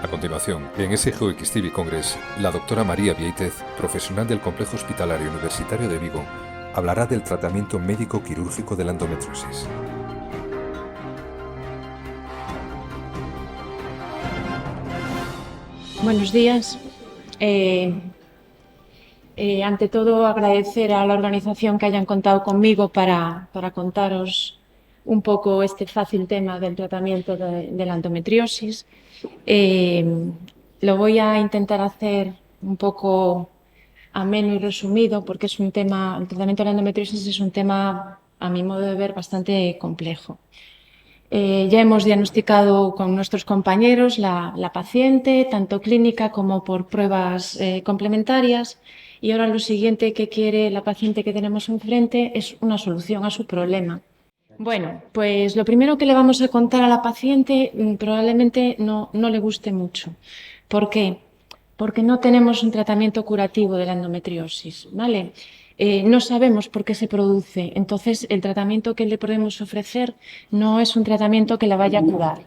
A continuación, en SGO XTV Congress, la doctora María Vieitez, profesional del Complejo Hospitalario Universitario de Vigo, hablará del tratamiento médico quirúrgico de la endometriosis. Buenos días. Ante todo, agradecer a la organización que hayan contado conmigo para contaros un poco este fácil tema del tratamiento de la endometriosis. Lo voy a intentar hacer un poco ameno y resumido porque es un tema, el tratamiento de la endometriosis es un tema, a mi modo de ver, bastante complejo. Ya hemos diagnosticado con nuestros compañeros la paciente, tanto clínica como por pruebas complementarias, y ahora lo siguiente que quiere la paciente que tenemos enfrente es una solución a su problema. Bueno, pues lo primero que le vamos a contar a la paciente probablemente no le guste mucho. ¿Por qué? Porque no tenemos un tratamiento curativo de la endometriosis, ¿vale? No sabemos por qué se produce, entonces el tratamiento que le podemos ofrecer no es un tratamiento que la vaya a curar,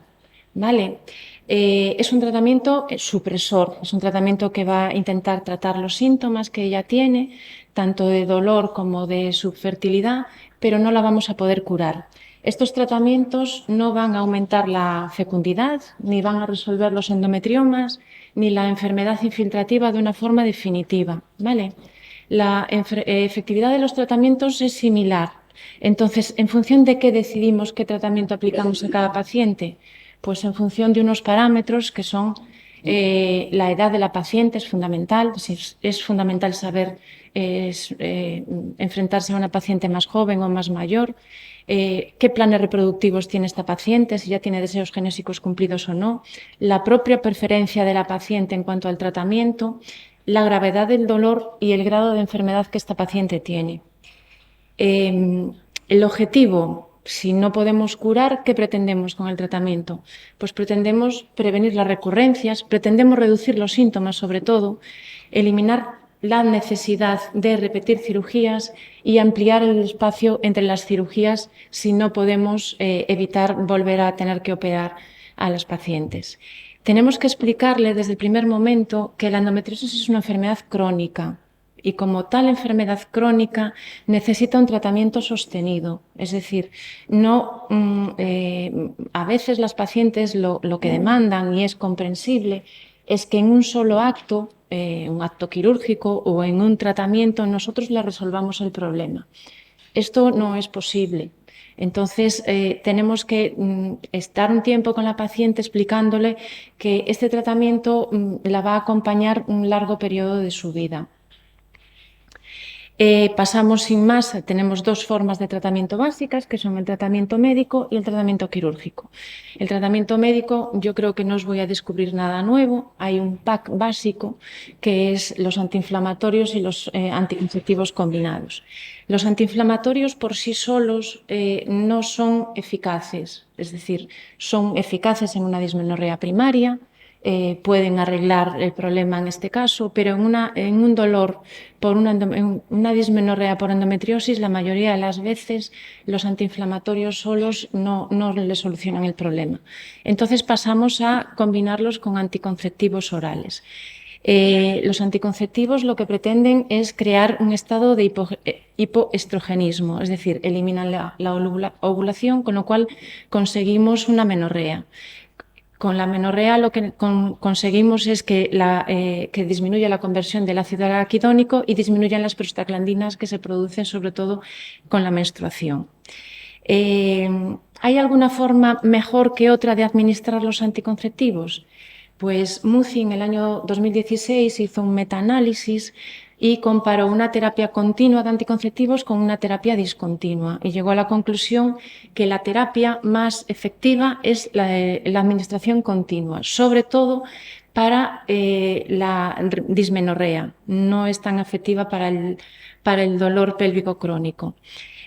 ¿vale? Es un tratamiento supresor, es un tratamiento que va a intentar tratar los síntomas que ella tiene, tanto de dolor como de subfertilidad, pero no la vamos a poder curar. Estos tratamientos no van a aumentar la fecundidad, ni van a resolver los endometriomas, ni la enfermedad infiltrativa de una forma definitiva, ¿vale? La efectividad de los tratamientos es similar. Entonces, ¿en función de qué decidimos qué tratamiento aplicamos a cada paciente? Pues en función de unos parámetros que son la edad de la paciente, es fundamental. Es fundamental saber enfrentarse a una paciente más joven o más mayor, qué planes reproductivos tiene esta paciente, si ya tiene deseos genésicos cumplidos o no, la propia preferencia de la paciente en cuanto al tratamiento, la gravedad del dolor y el grado de enfermedad que esta paciente tiene. El objetivo, si no podemos curar, ¿qué pretendemos con el tratamiento? Pues pretendemos prevenir las recurrencias, pretendemos reducir los síntomas sobre todo, eliminar la necesidad de repetir cirugías y ampliar el espacio entre las cirugías si no podemos evitar volver a tener que operar a las pacientes. Tenemos que explicarle desde el primer momento que la endometriosis es una enfermedad crónica y como tal enfermedad crónica necesita un tratamiento sostenido. Es decir, a veces las pacientes lo que demandan, y es comprensible, es que en un solo acto, un acto quirúrgico o en un tratamiento, nosotros le resolvamos el problema. Esto no es posible. Entonces, tenemos que estar un tiempo con la paciente explicándole que este tratamiento la va a acompañar un largo periodo de su vida. Pasamos sin más, tenemos dos formas de tratamiento básicas, que son el tratamiento médico y el tratamiento quirúrgico. El tratamiento médico, yo creo que no os voy a descubrir nada nuevo. Hay un pack básico que es los antiinflamatorios y los anticonceptivos combinados. Los antiinflamatorios por sí solos no son eficaces, es decir, son eficaces en una dismenorrea primaria, pueden arreglar el problema en este caso, pero en un dolor por una dismenorrea por endometriosis, la mayoría de las veces los antiinflamatorios solos no le solucionan el problema. Entonces pasamos a combinarlos con anticonceptivos orales. Los anticonceptivos lo que pretenden es crear un estado de hipoestrogenismo, es decir, eliminan la ovulación, con lo cual conseguimos una menorrea. Con la menorrea lo que conseguimos es que disminuya la conversión del ácido araquidónico y disminuyan las prostaglandinas que se producen sobre todo con la menstruación. ¿Hay alguna forma mejor que otra de administrar los anticonceptivos? Pues Muzi en el año 2016 hizo un metaanálisis y comparó una terapia continua de anticonceptivos con una terapia discontinua y llegó a la conclusión que la terapia más efectiva es la administración continua, sobre todo para la dismenorrea. No es tan efectiva para el dolor pélvico crónico.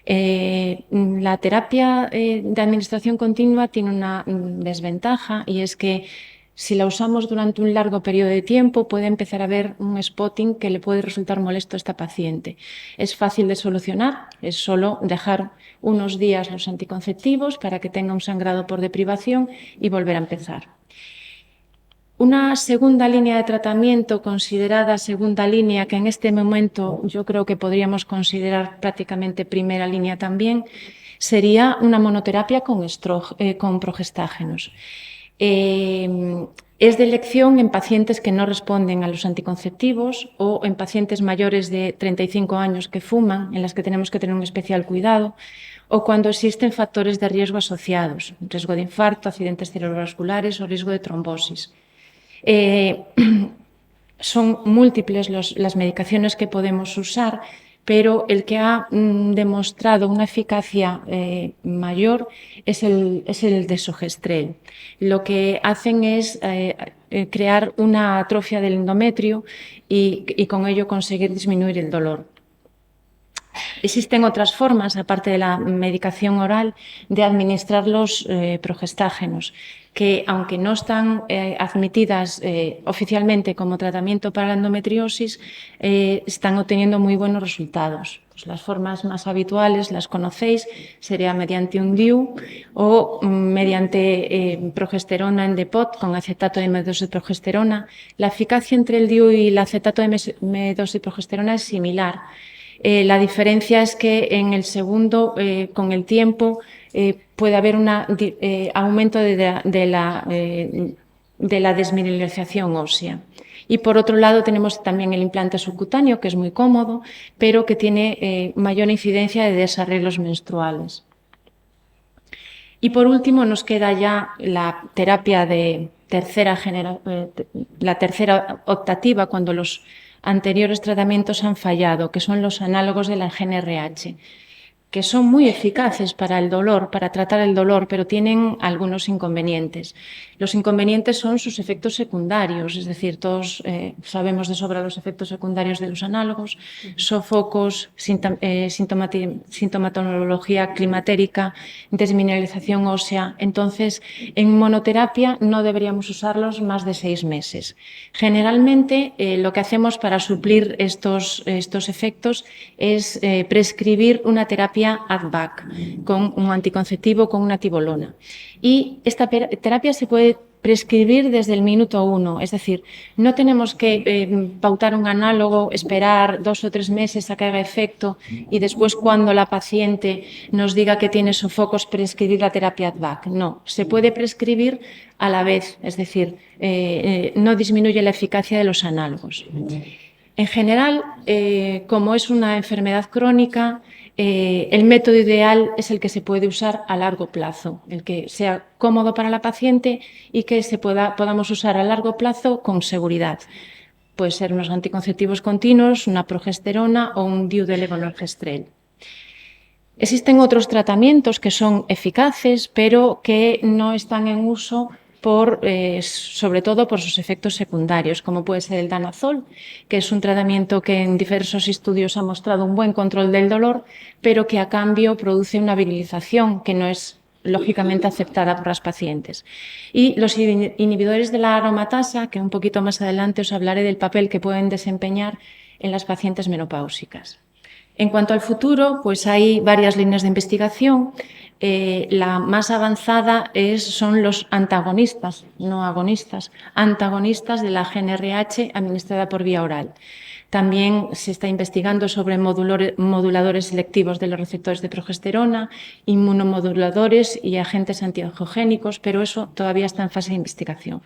La terapia de administración continua tiene una desventaja, y es que si la usamos durante un largo periodo de tiempo puede empezar a haber un spotting que le puede resultar molesto a esta paciente. Es fácil de solucionar, es solo dejar unos días los anticonceptivos para que tenga un sangrado por deprivación y volver a empezar. Una segunda línea de tratamiento, considerada segunda línea, que en este momento yo creo que podríamos considerar prácticamente primera línea también, sería una monoterapia con progestágenos. Es de elección en pacientes que no responden a los anticonceptivos o en pacientes mayores de 35 años que fuman, en las que tenemos que tener un especial cuidado, o cuando existen factores de riesgo asociados, riesgo de infarto, accidentes cerebrovasculares o riesgo de trombosis. Son múltiples las medicaciones que podemos usar, pero el que ha demostrado una eficacia mayor es el desogestrel. Lo que hacen es crear una atrofia del endometrio y con ello conseguir disminuir el dolor. Existen otras formas, aparte de la medicación oral, de administrar los progestágenos, que aunque no están admitidas oficialmente como tratamiento para la endometriosis, están obteniendo muy buenos resultados. Pues las formas más habituales las conocéis, sería mediante un DIU o mediante progesterona en depot con acetato de medoxiprogesterona. La eficacia entre el DIU y el acetato de medoxiprogesterona es similar. La diferencia es que en el segundo, con el tiempo, puede haber un aumento de la desmineralización ósea. Y por otro lado tenemos también el implante subcutáneo, que es muy cómodo, pero que tiene mayor incidencia de desarreglos menstruales. Y por último nos queda ya la terapia de la tercera optativa, cuando los anteriores tratamientos han fallado, que son los análogos de la GnRH, que son muy eficaces para el dolor, para tratar el dolor, pero tienen algunos inconvenientes. Los inconvenientes son sus efectos secundarios, es decir, todos sabemos de sobra los efectos secundarios de los análogos, sofocos, sintomatología climatérica, desmineralización ósea. Entonces, en monoterapia no deberíamos usarlos más de 6 meses. Generalmente, lo que hacemos para suplir estos efectos es prescribir una terapia ADVAC, con un anticonceptivo, con una tibolona. Y esta terapia se puede prescribir desde el minuto 1, es decir, no tenemos que pautar un análogo, esperar 2 o 3 meses a que haga efecto y después, cuando la paciente nos diga que tiene sofocos, prescribir la terapia ADVAC. No, se puede prescribir a la vez, es decir, no disminuye la eficacia de los análogos. En general, como es una enfermedad crónica, el método ideal es el que se puede usar a largo plazo, el que sea cómodo para la paciente y que podamos usar a largo plazo con seguridad. Puede ser unos anticonceptivos continuos, una progesterona o un DIU de levonorgestrel. Existen otros tratamientos que son eficaces, pero que no están en uso sobre todo por sus efectos secundarios, como puede ser el danazol, que es un tratamiento que en diversos estudios ha mostrado un buen control del dolor, pero que a cambio produce una virilización que no es lógicamente aceptada por las pacientes. Y los inhibidores de la aromatasa, que un poquito más adelante os hablaré del papel que pueden desempeñar en las pacientes menopáusicas. En cuanto al futuro, pues hay varias líneas de investigación. La más avanzada son los antagonistas, no agonistas, antagonistas de la GnRH administrada por vía oral. También se está investigando sobre moduladores selectivos de los receptores de progesterona, inmunomoduladores y agentes antiangiogénicos, pero eso todavía está en fase de investigación.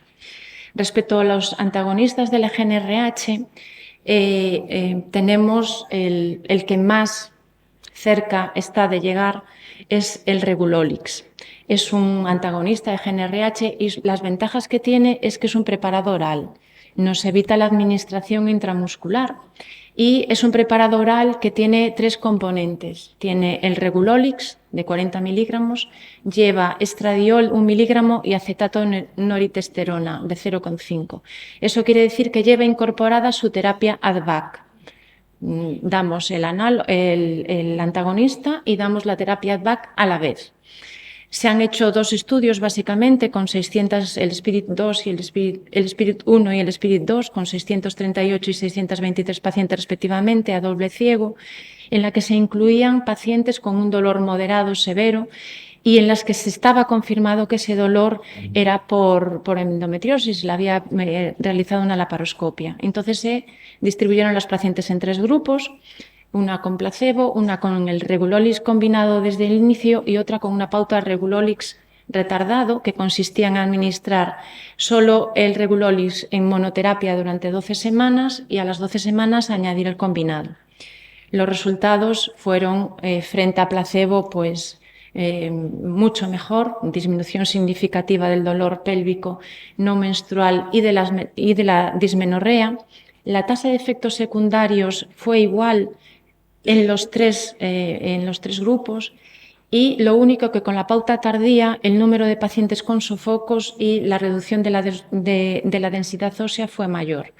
Respecto a los antagonistas de la GnRH, tenemos el que más cerca está de llegar, es el Regulolix. Es un antagonista de GnRH y las ventajas que tiene es que es un preparado oral. Nos evita la administración intramuscular y es un preparado oral que tiene 3 componentes. Tiene el Regulolix de 40 miligramos, lleva estradiol 1 miligramo y acetato de noritesterona de 0,5. Eso quiere decir que lleva incorporada su terapia ADVAC. Damos el antagonista y damos la terapia ADVAC a la vez. Se han hecho 2 estudios básicamente con 600, el Spirit 2 y el Spirit 1 y el Spirit 2, con 638 y 623 pacientes respectivamente a doble ciego, en la que se incluían pacientes con un dolor moderado severo y en las que se estaba confirmado que ese dolor era por endometriosis, le había realizado una laparoscopia. Entonces se distribuyeron las pacientes en 3 grupos, una con placebo, una con el Regulolix combinado desde el inicio y otra con una pauta Regulolix retardado, que consistía en administrar solo el Regulolix en monoterapia durante 12 semanas y a las 12 semanas añadir el combinado. Los resultados fueron, frente a placebo, pues mucho mejor, disminución significativa del dolor pélvico no menstrual y de la dismenorrea. La tasa de efectos secundarios fue igual en los tres grupos, y lo único que con la pauta tardía el número de pacientes con sofocos y la reducción de la densidad ósea fue mayor.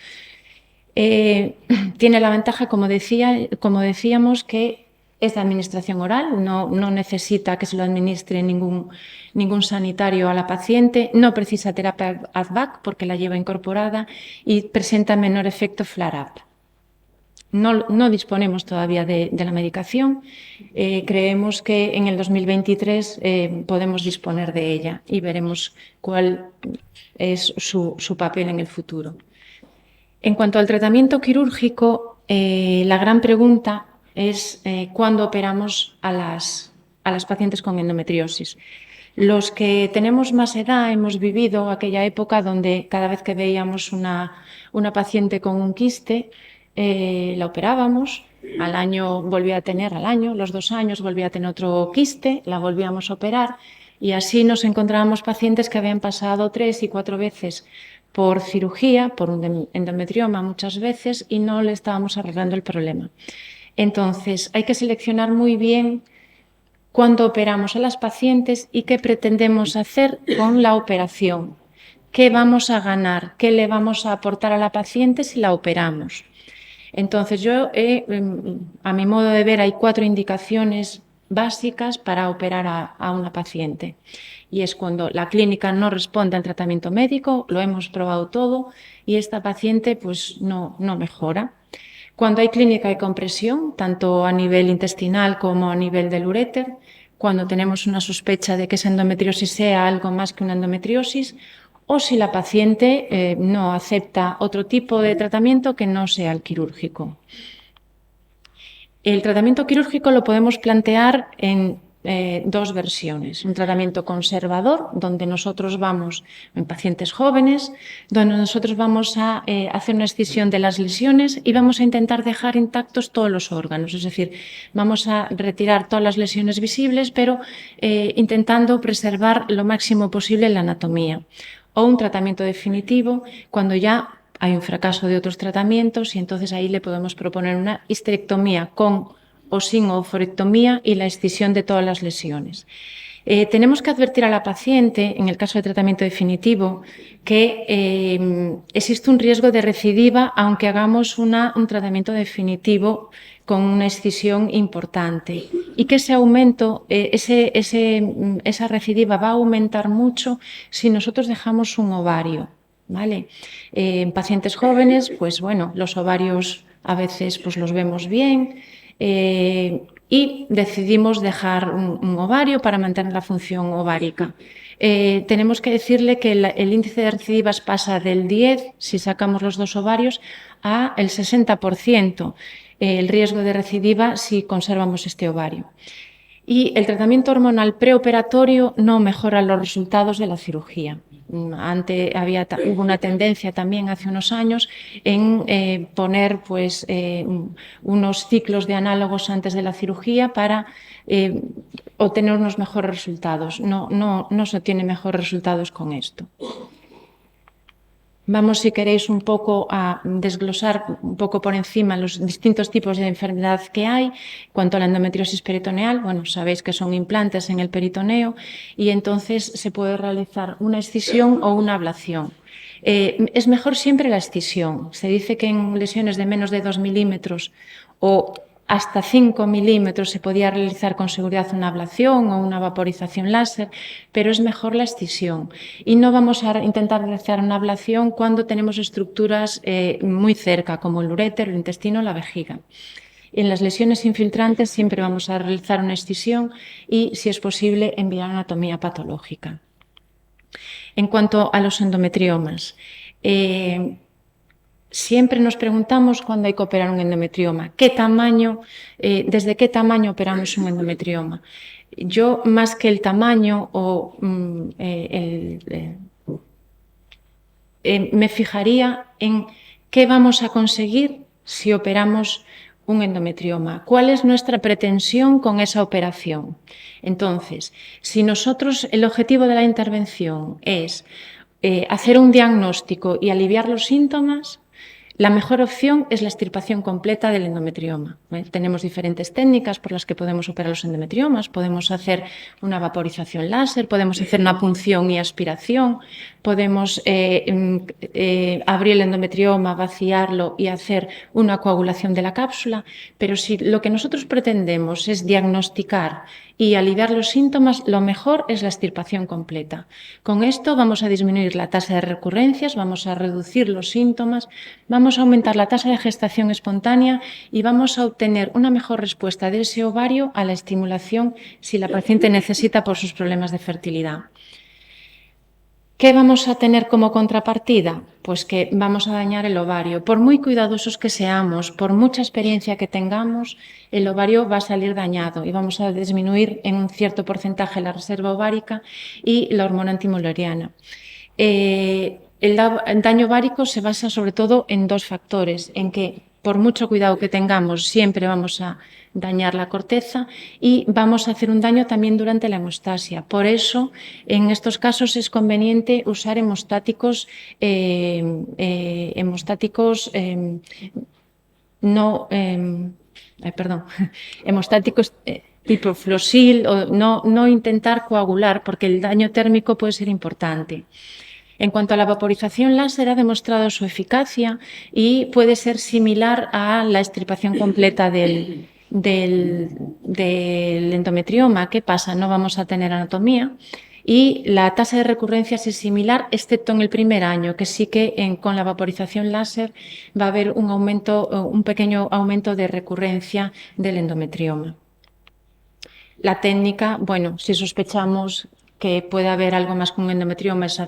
Tiene la ventaja, como decíamos, que es de administración oral, no necesita que se lo administre ningún sanitario a la paciente, no precisa terapia ADVAC porque la lleva incorporada y presenta menor efecto flare-up. No disponemos todavía de la medicación, creemos que en el 2023 podemos disponer de ella y veremos cuál es su papel en el futuro. En cuanto al tratamiento quirúrgico, la gran pregunta es cuándo operamos a las pacientes con endometriosis. Los que tenemos más edad hemos vivido aquella época donde cada vez que veíamos una paciente con un quiste, la operábamos, al año volvía a tener, los 2 años volvía a tener otro quiste, la volvíamos a operar y así nos encontrábamos pacientes que habían pasado 3 y 4 veces por cirugía, por un endometrioma muchas veces, y no le estábamos arreglando el problema. Entonces, hay que seleccionar muy bien cuándo operamos a las pacientes y qué pretendemos hacer con la operación. ¿Qué vamos a ganar? ¿Qué le vamos a aportar a la paciente si la operamos? Entonces, a mi modo de ver, hay 4 indicaciones básicas para operar a una paciente. Y es cuando la clínica no responde al tratamiento médico, lo hemos probado todo y esta paciente pues no mejora. Cuando hay clínica de compresión, tanto a nivel intestinal como a nivel del uréter, cuando tenemos una sospecha de que esa endometriosis sea algo más que una endometriosis, o si la paciente no acepta otro tipo de tratamiento que no sea el quirúrgico. El tratamiento quirúrgico lo podemos plantear en 2 versiones. Un tratamiento conservador, donde nosotros vamos, en pacientes jóvenes, donde nosotros vamos a hacer una excisión de las lesiones y vamos a intentar dejar intactos todos los órganos. Es decir, vamos a retirar todas las lesiones visibles, pero intentando preservar lo máximo posible la anatomía. O un tratamiento definitivo, cuando ya hay un fracaso de otros tratamientos y entonces ahí le podemos proponer una histerectomía con o sin oophorectomía y la excisión de todas las lesiones. Tenemos que advertir a la paciente, en el caso de tratamiento definitivo, que existe un riesgo de recidiva aunque hagamos un tratamiento definitivo con una excisión importante y que ese aumento, esa recidiva va a aumentar mucho si nosotros dejamos un ovario. ¿Vale? En pacientes jóvenes, pues bueno, los ovarios a veces pues los vemos bien y decidimos dejar un ovario para mantener la función ovárica. Tenemos que decirle que el índice de recidivas pasa del 10, si sacamos los 2 ovarios, a el 60%, el riesgo de recidiva si conservamos este ovario. Y el tratamiento hormonal preoperatorio no mejora los resultados de la cirugía. Hubo una tendencia también hace unos años en poner pues, unos ciclos de análogos antes de la cirugía para obtener unos mejores resultados. No se obtienen mejores resultados con esto. Vamos, si queréis, un poco a desglosar un poco por encima los distintos tipos de enfermedad que hay. En cuanto a la endometriosis peritoneal, bueno, sabéis que son implantes en el peritoneo y entonces se puede realizar una excisión o una ablación. Es mejor siempre la excisión. Se dice que en lesiones de menos de 2 milímetros o hasta 5 milímetros se podía realizar con seguridad una ablación o una vaporización láser, pero es mejor la excisión. Y no vamos a intentar realizar una ablación cuando tenemos estructuras muy cerca, como el uréter, el intestino o la vejiga. En las lesiones infiltrantes siempre vamos a realizar una excisión y, si es posible, enviar anatomía patológica. En cuanto a los endometriomas, siempre nos preguntamos cuándo hay que operar un endometrioma, desde qué tamaño operamos un endometrioma. Yo, más que el tamaño me fijaría en qué vamos a conseguir si operamos un endometrioma. ¿Cuál es nuestra pretensión con esa operación? Entonces, si nosotros el objetivo de la intervención es hacer un diagnóstico y aliviar los síntomas, la mejor opción es la extirpación completa del endometrioma. Tenemos diferentes técnicas por las que podemos operar los endometriomas. Podemos hacer una vaporización láser, podemos hacer una punción y aspiración, podemos abrir el endometrioma, vaciarlo y hacer una coagulación de la cápsula. Pero si lo que nosotros pretendemos es diagnosticar y aliviar los síntomas, lo mejor es la extirpación completa. Con esto vamos a disminuir la tasa de recurrencias, vamos a reducir los síntomas, vamos a aumentar la tasa de gestación espontánea y vamos a obtener una mejor respuesta de ese ovario a la estimulación si la paciente necesita por sus problemas de fertilidad. ¿Qué vamos a tener como contrapartida? Pues que vamos a dañar el ovario. Por muy cuidadosos que seamos, por mucha experiencia que tengamos, el ovario va a salir dañado y vamos a disminuir en un cierto porcentaje la reserva ovárica y la hormona antimuleriana. El daño ovárico se basa sobre todo en dos factores, en que por mucho cuidado que tengamos siempre vamos a dañar la corteza y vamos a hacer un daño también durante la hemostasia. Por eso, en estos casos es conveniente usar hemostáticos tipo Flosil, o no intentar coagular porque el daño térmico puede ser importante. En cuanto a la vaporización láser, ha demostrado su eficacia y puede ser similar a la extirpación completa del endometrioma. ¿Qué pasa? No vamos a tener anatomía y la tasa de recurrencias es similar, excepto en el primer año, que sí que con la vaporización láser va a haber un pequeño aumento de recurrencia del endometrioma. La técnica, bueno, si sospechamos que puede haber algo más que un endometrioma, es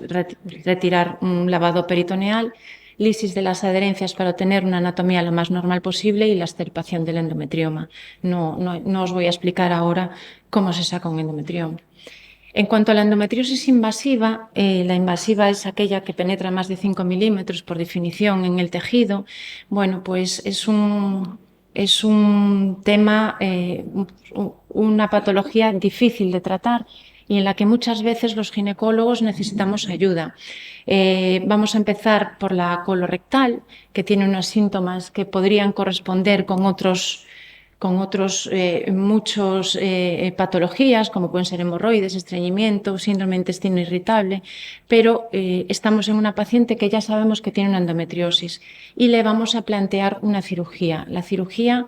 retirar un lavado peritoneal, lisis de las adherencias para obtener una anatomía lo más normal posible y la extirpación del endometrioma. No os voy a explicar ahora cómo se saca un endometrioma. En cuanto a la endometriosis invasiva, la invasiva es aquella que penetra más de 5 milímetros por definición en el tejido. Bueno, pues es un tema, una patología difícil de tratar y en la que muchas veces los ginecólogos necesitamos ayuda. Vamos a empezar por la colorectal, que tiene unos síntomas que podrían corresponder con muchas patologías, como pueden ser hemorroides, estreñimiento, síndrome de intestino irritable, pero estamos en una paciente que ya sabemos que tiene una endometriosis y le vamos a plantear una cirugía. La cirugía,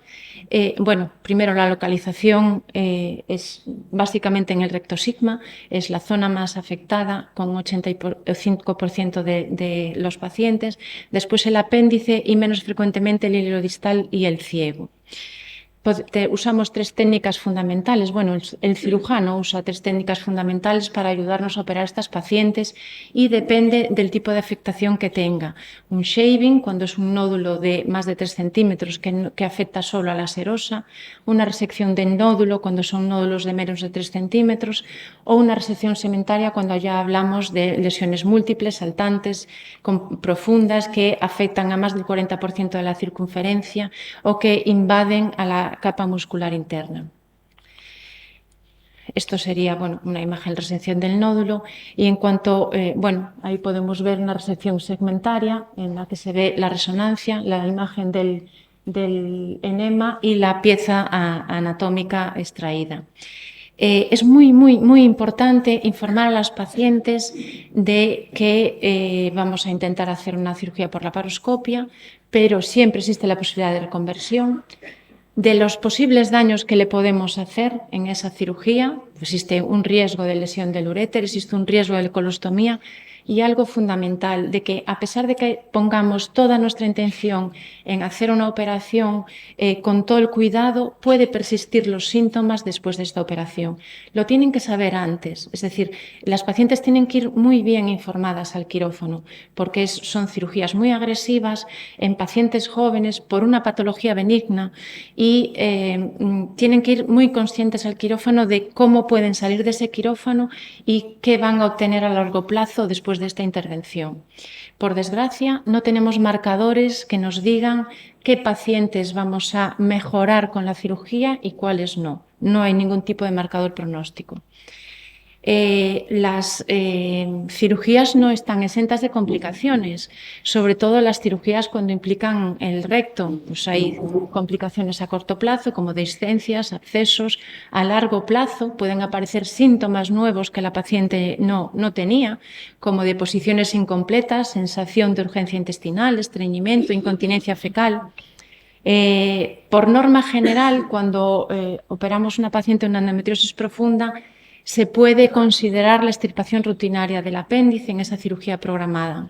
primero la localización es básicamente en el recto sigma, es la zona más afectada con 85% de los pacientes, después el apéndice y menos frecuentemente el hilo distal y el ciego. Usamos tres técnicas fundamentales. Bueno, el cirujano usa tres técnicas fundamentales para ayudarnos a operar a estas pacientes y depende del tipo de afectación que tenga. Un shaving, cuando es un nódulo de más de 3 centímetros que afecta solo a la serosa, una resección de nódulo cuando son nódulos de menos de 3 centímetros o una resección segmentaria cuando ya hablamos de lesiones múltiples, saltantes, profundas que afectan a más del 40% de la circunferencia o que invaden a la capa muscular interna. Esto sería una imagen de resección del nódulo y en cuanto, ahí podemos ver una resección segmentaria en la que se ve la resonancia, la imagen del enema y la pieza anatómica extraída. Es muy, muy, muy importante informar a las pacientes de que vamos a intentar hacer una cirugía por laparoscopia, pero siempre existe la posibilidad de reconversión. De los posibles daños que le podemos hacer en esa cirugía, existe un riesgo de lesión del uréter, existe un riesgo de colostomía y algo fundamental de que a pesar de que pongamos toda nuestra intención en hacer una operación con todo el cuidado, puede persistir los síntomas después de esta operación. Lo tienen que saber antes, es decir, las pacientes tienen que ir muy bien informadas al quirófano porque son cirugías muy agresivas en pacientes jóvenes por una patología benigna y tienen que ir muy conscientes al quirófano de cómo pueden salir de ese quirófano y qué van a obtener a largo plazo después de esta intervención. Por desgracia, no tenemos marcadores que nos digan qué pacientes vamos a mejorar con la cirugía y cuáles no. No hay ningún tipo de marcador pronóstico. Las cirugías no están exentas de complicaciones, sobre todo las cirugías cuando implican el recto. Pues hay complicaciones a corto plazo como dehiscencias, abscesos. A largo plazo pueden aparecer síntomas nuevos que la paciente no tenía, como deposiciones incompletas, sensación de urgencia intestinal, estreñimiento, incontinencia fecal. Por norma general, cuando operamos una paciente en una endometriosis profunda, se puede considerar la extirpación rutinaria del apéndice en esa cirugía programada.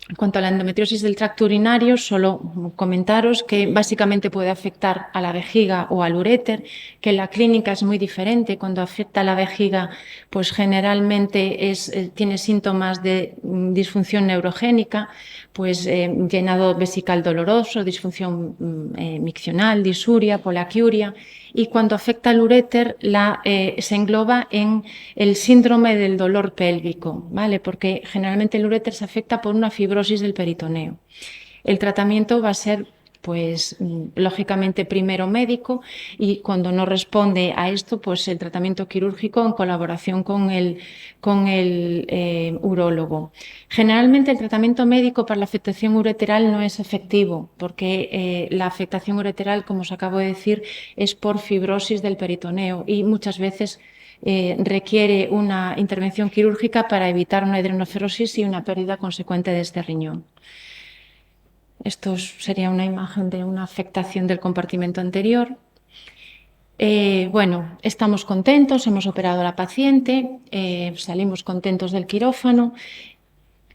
En cuanto a la endometriosis del tracto urinario, solo comentaros que básicamente puede afectar a la vejiga o al uréter, que la clínica es muy diferente. Cuando afecta a la vejiga, pues generalmente tiene síntomas de disfunción neurogénica, pues llenado vesical doloroso, disfunción miccional, disuria, polaquiuria. Y cuando afecta al uréter se engloba en el síndrome del dolor pélvico, ¿vale? Porque generalmente el uréter se afecta por una fibrosis del peritoneo. El tratamiento va a ser, pues, lógicamente primero médico y cuando no responde a esto, pues el tratamiento quirúrgico en colaboración con el urólogo. Generalmente el tratamiento médico para la afectación ureteral no es efectivo porque la afectación ureteral, como os acabo de decir, es por fibrosis del peritoneo y muchas veces requiere una intervención quirúrgica para evitar una hidroneferosis y una pérdida consecuente de este riñón. Esto sería una imagen de una afectación del compartimento anterior. Bueno, estamos contentos, hemos operado a la paciente, salimos contentos del quirófano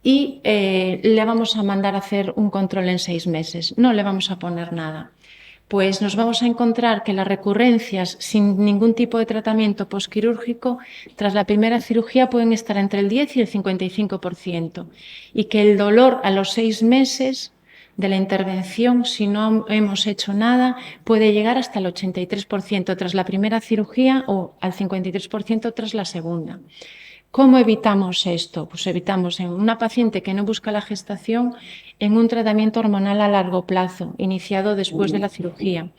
y le vamos a mandar a hacer un control en 6 meses. No le vamos a poner nada. Pues nos vamos a encontrar que las recurrencias sin ningún tipo de tratamiento posquirúrgico tras la primera cirugía pueden estar entre el 10 y el 55% y que el dolor a los 6 meses de la intervención, si no hemos hecho nada, puede llegar hasta el 83% tras la primera cirugía o al 53% tras la segunda. ¿Cómo evitamos esto? Pues evitamos en una paciente que no busca la gestación en un tratamiento hormonal a largo plazo, iniciado después de la cirugía.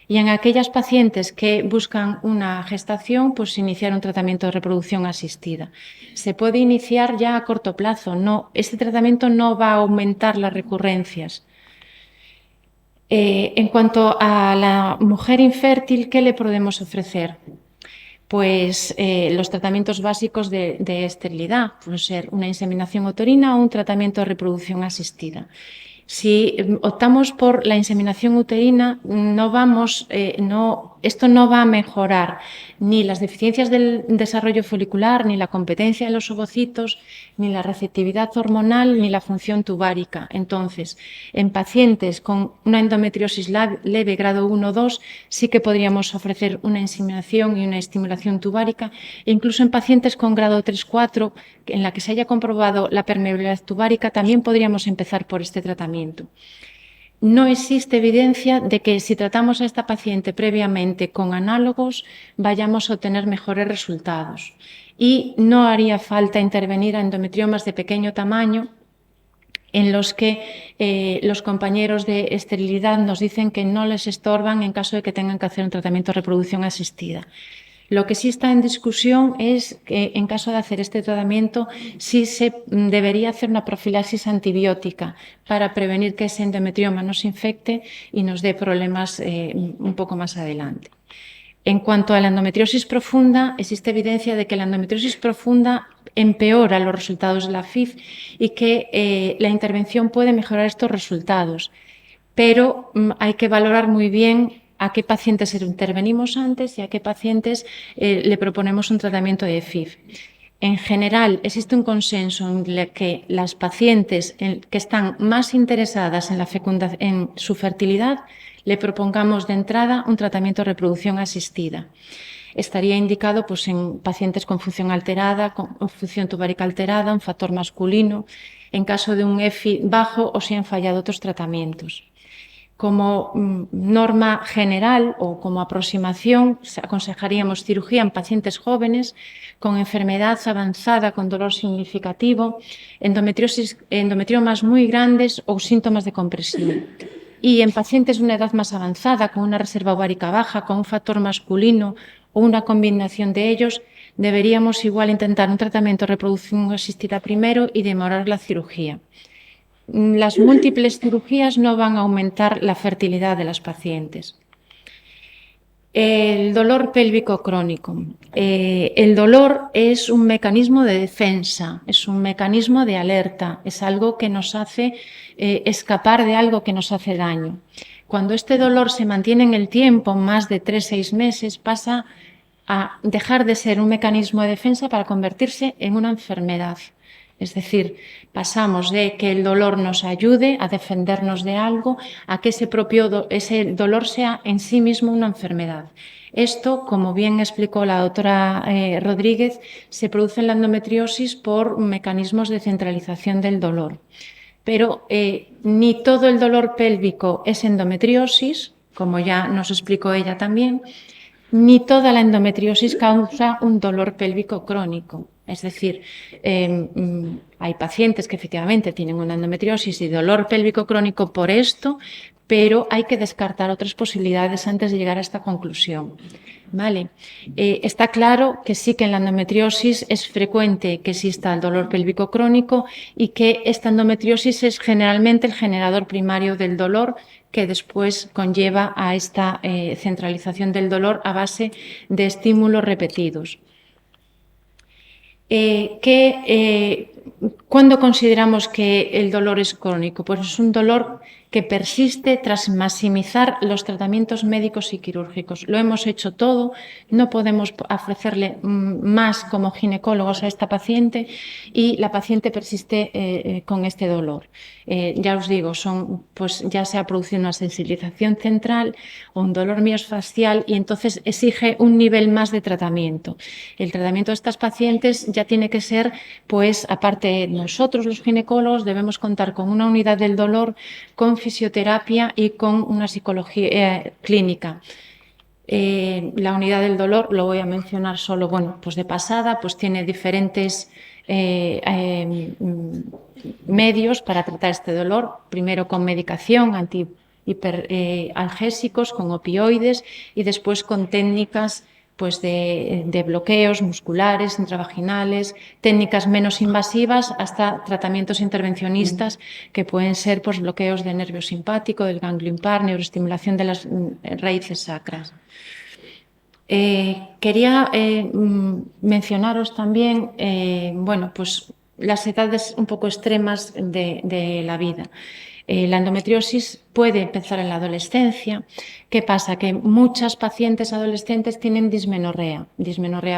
Y en aquellas pacientes que buscan una gestación, pues iniciar un tratamiento de reproducción asistida. Se puede iniciar ya a corto plazo. Este tratamiento no va a aumentar las recurrencias. En cuanto a la mujer infértil, ¿qué le podemos ofrecer? Pues los tratamientos básicos de esterilidad, puede ser una inseminación uterina o un tratamiento de reproducción asistida. Si optamos por la inseminación uterina, esto no va a mejorar ni las deficiencias del desarrollo folicular, ni la competencia de los ovocitos, ni la receptividad hormonal, ni la función tubárica. Entonces, en pacientes con una endometriosis leve grado 1 o 2, sí que podríamos ofrecer una inseminación y una estimulación tubárica, e incluso en pacientes con grado 3-4, en la que se haya comprobado la permeabilidad tubárica, también podríamos empezar por este tratamiento. No existe evidencia de que si tratamos a esta paciente previamente con análogos vayamos a obtener mejores resultados. Y no haría falta intervenir a endometriomas de pequeño tamaño en los que los compañeros de esterilidad nos dicen que no les estorban en caso de que tengan que hacer un tratamiento de reproducción asistida. Lo que sí está en discusión es que en caso de hacer este tratamiento sí se debería hacer una profilaxis antibiótica para prevenir que ese endometrioma no se infecte y nos dé problemas un poco más adelante. En cuanto a la endometriosis profunda, existe evidencia de que la endometriosis profunda empeora los resultados de la FIV y que la intervención puede mejorar estos resultados, pero hay que valorar muy bien a qué pacientes intervenimos antes y a qué pacientes le proponemos un tratamiento de FIV. En general, existe un consenso en el que las pacientes que están más interesadas en su fertilidad le propongamos de entrada un tratamiento de reproducción asistida. Estaría indicado pues, en pacientes con función alterada, con función tubárica alterada, un factor masculino, en caso de un EFI bajo o si han fallado otros tratamientos. Como norma general o como aproximación, aconsejaríamos cirugía en pacientes jóvenes con enfermedad avanzada, con dolor significativo, endometriomas muy grandes o síntomas de compresión. Y en pacientes de una edad más avanzada, con una reserva ovárica baja, con un factor masculino o una combinación de ellos, deberíamos igual intentar un tratamiento de reproducción asistida primero y demorar la cirugía. Las múltiples cirugías no van a aumentar la fertilidad de las pacientes. El dolor pélvico crónico. El dolor es un mecanismo de defensa, es un mecanismo de alerta, es algo que nos hace escapar de algo que nos hace daño. Cuando este dolor se mantiene en el tiempo, más de 3-6 meses, pasa a dejar de ser un mecanismo de defensa para convertirse en una enfermedad. Es decir, pasamos de que el dolor nos ayude a defendernos de algo a que ese dolor sea en sí mismo una enfermedad. Esto, como bien explicó la doctora Rodríguez, se produce en la endometriosis por mecanismos de centralización del dolor. Pero ni todo el dolor pélvico es endometriosis, como ya nos explicó ella también, ni toda la endometriosis causa un dolor pélvico crónico. Es decir, hay pacientes que efectivamente tienen una endometriosis y dolor pélvico crónico por esto, pero hay que descartar otras posibilidades antes de llegar a esta conclusión. ¿Vale? Está claro que sí que en la endometriosis es frecuente que exista el dolor pélvico crónico y que esta endometriosis es generalmente el generador primario del dolor que después conlleva a esta centralización del dolor a base de estímulos repetidos. ¿Cuándo consideramos que el dolor es crónico? Pues es un dolor que persiste tras maximizar los tratamientos médicos y quirúrgicos. Lo hemos hecho todo, no podemos ofrecerle más como ginecólogos a esta paciente y la paciente persiste con este dolor. Ya os digo, pues ya se ha producido una sensibilización central o un dolor miofascial y entonces exige un nivel más de tratamiento. El tratamiento de estas pacientes ya tiene que ser, pues aparte nosotros los ginecólogos debemos contar con una unidad del dolor, con fisioterapia y con una psicología clínica. La unidad del dolor, lo voy a mencionar solo, bueno, pues de pasada, pues tiene diferentes medios para tratar este dolor, primero con medicación antihiperalgésicos, con opioides y después con técnicas pues de bloqueos musculares, intravaginales, técnicas menos invasivas hasta tratamientos intervencionistas que pueden ser pues, bloqueos del nervio simpático, del ganglio impar, neuroestimulación de las raíces sacras. Quería mencionaros también bueno, pues, las edades un poco extremas de la vida. La endometriosis puede empezar en la adolescencia. ¿Qué pasa? Que muchas pacientes adolescentes tienen dismenorrea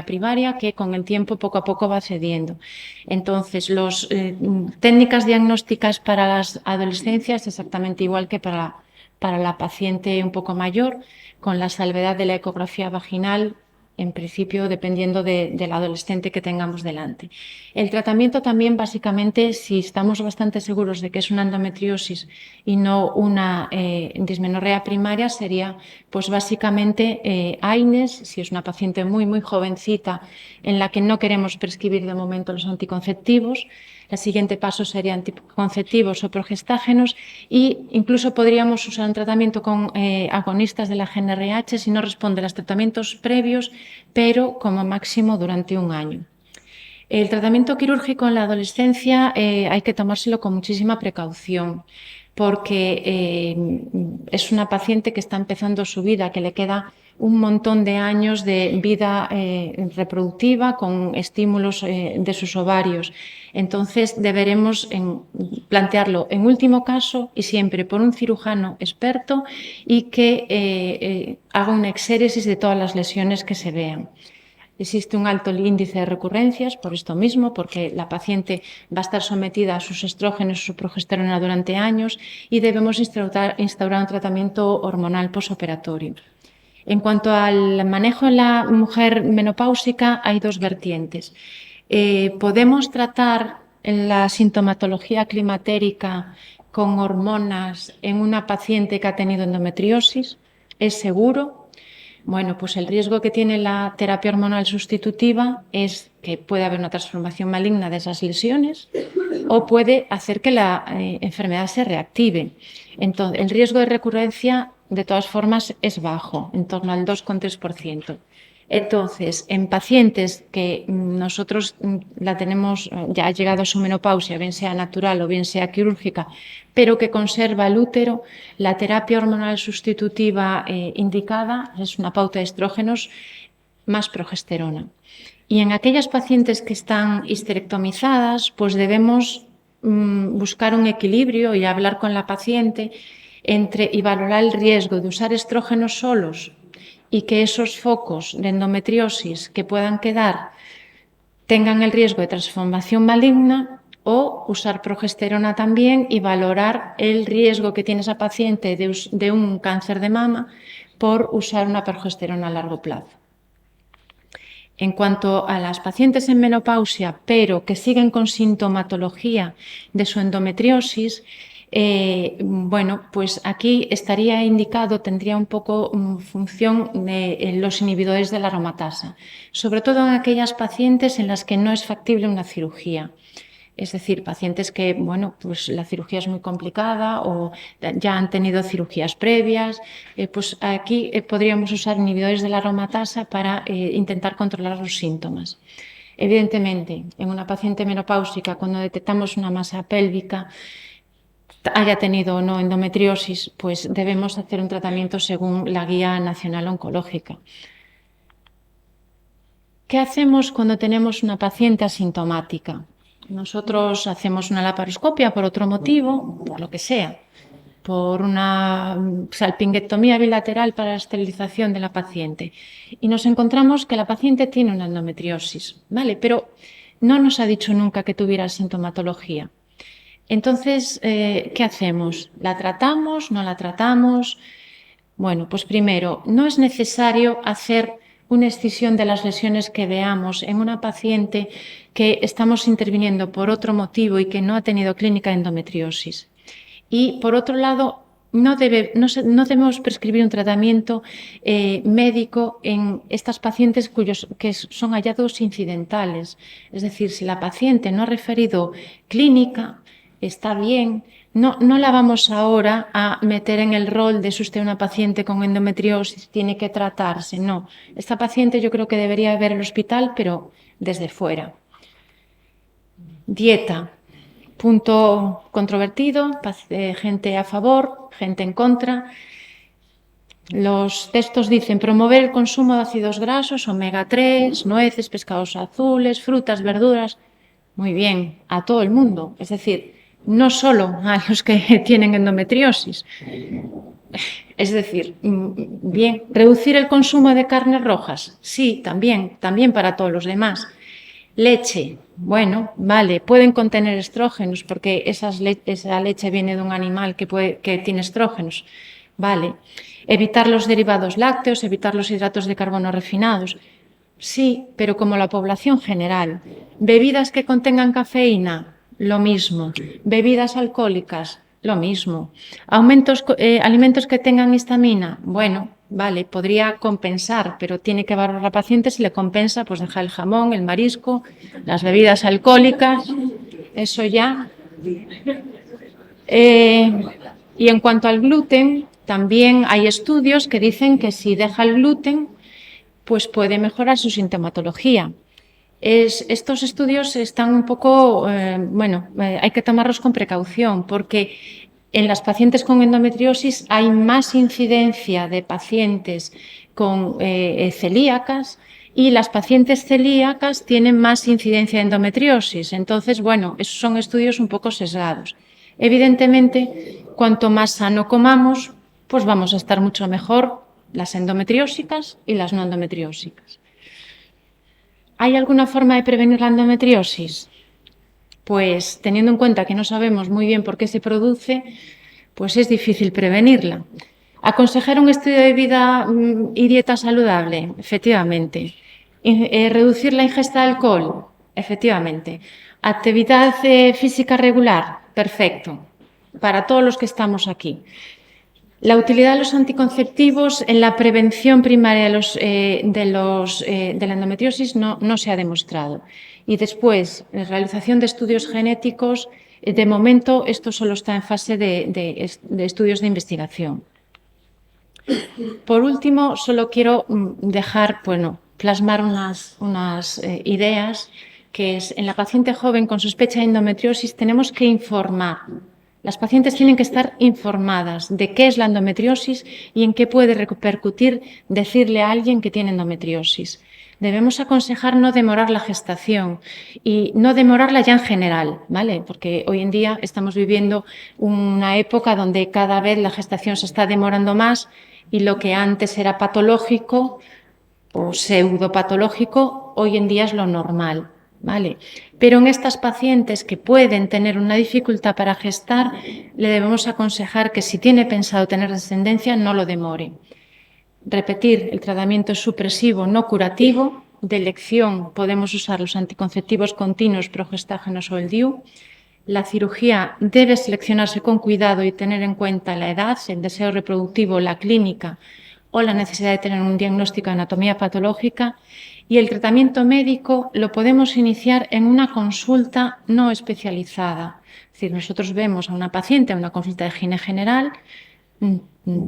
primaria que con el tiempo poco a poco va cediendo. Entonces, las técnicas diagnósticas para las adolescencias es exactamente igual que para la paciente un poco mayor, con la salvedad de la ecografía vaginal, en principio dependiendo del adolescente que tengamos delante. El tratamiento también básicamente, si estamos bastante seguros de que es una endometriosis y no una dismenorrea primaria, sería pues básicamente AINES, si es una paciente muy muy jovencita en la que no queremos prescribir de momento los anticonceptivos. El siguiente paso sería anticonceptivos o progestágenos e incluso podríamos usar un tratamiento con agonistas de la GnRH si no responde a los tratamientos previos, pero como máximo durante un año. El tratamiento quirúrgico en la adolescencia hay que tomárselo con muchísima precaución porque es una paciente que está empezando su vida, que le queda un montón de años de vida reproductiva con estímulos de sus ovarios. Entonces, deberemos plantearlo en último caso y siempre por un cirujano experto y que haga una exéresis de todas las lesiones que se vean. Existe un alto índice de recurrencias por esto mismo, porque la paciente va a estar sometida a sus estrógenos, a su progesterona durante años y debemos instaurar un tratamiento hormonal posoperatorio. En cuanto al manejo en la mujer menopáusica, hay dos vertientes. Podemos tratar la sintomatología climatérica con hormonas en una paciente que ha tenido endometriosis. ¿Es seguro? Bueno, pues el riesgo que tiene la terapia hormonal sustitutiva es que puede haber una transformación maligna de esas lesiones o puede hacer que la enfermedad se reactive. Entonces, el riesgo de recurrencia, de todas formas, es bajo, en torno al 2,3%. Entonces, en pacientes que nosotros la tenemos, ya ha llegado a su menopausia, bien sea natural o bien sea quirúrgica, pero que conserva el útero, la terapia hormonal sustitutiva indicada es una pauta de estrógenos más progesterona. Y en aquellas pacientes que están histerectomizadas, pues debemos buscar un equilibrio y hablar con la paciente y valorar el riesgo de usar estrógenos solos y que esos focos de endometriosis que puedan quedar tengan el riesgo de transformación maligna, o usar progesterona también y valorar el riesgo que tiene esa paciente de un cáncer de mama por usar una progesterona a largo plazo. En cuanto a las pacientes en menopausia, pero que siguen con sintomatología de su endometriosis, bueno, pues aquí estaría indicado, tendría un poco función de los inhibidores de la aromatasa, sobre todo en aquellas pacientes en las que no es factible una cirugía. Es decir, pacientes que, bueno, pues la cirugía es muy complicada o ya han tenido cirugías previas, pues aquí podríamos usar inhibidores de la aromatasa para intentar controlar los síntomas. Evidentemente, en una paciente menopáusica, cuando detectamos una masa pélvica, haya tenido o no endometriosis, pues debemos hacer un tratamiento según la Guía Nacional Oncológica. ¿Qué hacemos cuando tenemos una paciente asintomática? Nosotros hacemos una laparoscopia por otro motivo, por lo que sea, por una salpinguectomía bilateral para la esterilización de la paciente y nos encontramos que la paciente tiene una endometriosis, ¿vale? Pero no nos ha dicho nunca que tuviera sintomatología. Entonces, ¿qué hacemos? ¿La tratamos? ¿No la tratamos? Bueno, pues primero, no es necesario hacer una excisión de las lesiones que veamos en una paciente que estamos interviniendo por otro motivo y que no ha tenido clínica de endometriosis. Y por otro lado, no debemos prescribir un tratamiento médico en estas pacientes que son hallazgos incidentales. Es decir, si la paciente no ha referido clínica, está bien. No la vamos ahora a meter en el rol de si usted una paciente con endometriosis tiene que tratarse. No, esta paciente yo creo que debería ver el hospital, pero desde fuera. Dieta, punto controvertido, gente a favor, gente en contra. Los textos dicen promover el consumo de ácidos grasos, omega 3, nueces, pescados azules, frutas, verduras. Muy bien, a todo el mundo. Es decir, no solo a los que tienen endometriosis. Es decir, bien, reducir el consumo de carnes rojas. Sí, también para todos los demás. Leche, bueno, vale, pueden contener estrógenos porque esa leche viene de un animal que tiene estrógenos. Vale. Evitar los derivados lácteos, evitar los hidratos de carbono refinados. Sí, pero como la población general. Bebidas que contengan cafeína, lo mismo. Bebidas alcohólicas, lo mismo. Alimentos que tengan histamina, bueno, vale, podría compensar, pero tiene que valorar a la paciente si le compensa, pues dejar el jamón, el marisco, las bebidas alcohólicas, eso ya. Y en cuanto al gluten, también hay estudios que dicen que si deja el gluten, pues puede mejorar su sintomatología. Estos estudios están un poco, hay que tomarlos con precaución porque en las pacientes con endometriosis hay más incidencia de pacientes con celíacas, y las pacientes celíacas tienen más incidencia de endometriosis. Entonces, bueno, esos son estudios un poco sesgados. Evidentemente, cuanto más sano comamos, pues vamos a estar mucho mejor las endometriósicas y las no endometriósicas. ¿Hay alguna forma de prevenir la endometriosis? Pues teniendo en cuenta que no sabemos muy bien por qué se produce, pues es difícil prevenirla. ¿Aconsejar un estilo de vida y dieta saludable? Efectivamente. ¿Reducir la ingesta de alcohol? Efectivamente. ¿Actividad física regular? Perfecto. Para todos los que estamos aquí. La utilidad de los anticonceptivos en la prevención primaria de la endometriosis no se ha demostrado. Y después, la realización de estudios genéticos, de momento esto solo está en fase de estudios de investigación. Por último, solo quiero plasmar unas ideas, que es, en la paciente joven con sospecha de endometriosis tenemos que informar. Las pacientes tienen que estar informadas de qué es la endometriosis y en qué puede repercutir decirle a alguien que tiene endometriosis. Debemos aconsejar no demorar la gestación y no demorarla ya en general, ¿vale? Porque hoy en día estamos viviendo una época donde cada vez la gestación se está demorando más y lo que antes era patológico o pseudopatológico, hoy en día es lo normal, ¿vale? Pero en estas pacientes que pueden tener una dificultad para gestar, le debemos aconsejar que si tiene pensado tener descendencia, no lo demore. Repetir, el tratamiento es supresivo, no curativo. De elección podemos usar los anticonceptivos continuos, progestágenos o el DIU. La cirugía debe seleccionarse con cuidado y tener en cuenta la edad, el deseo reproductivo, la clínica o la necesidad de tener un diagnóstico de anatomía patológica. Y el tratamiento médico lo podemos iniciar en una consulta no especializada. Es decir, nosotros vemos a una paciente en una consulta de gine general,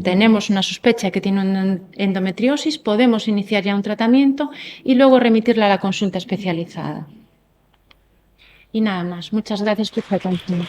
tenemos una sospecha que tiene una endometriosis, podemos iniciar ya un tratamiento y luego remitirla a la consulta especializada. Y nada más. Muchas gracias por su atención.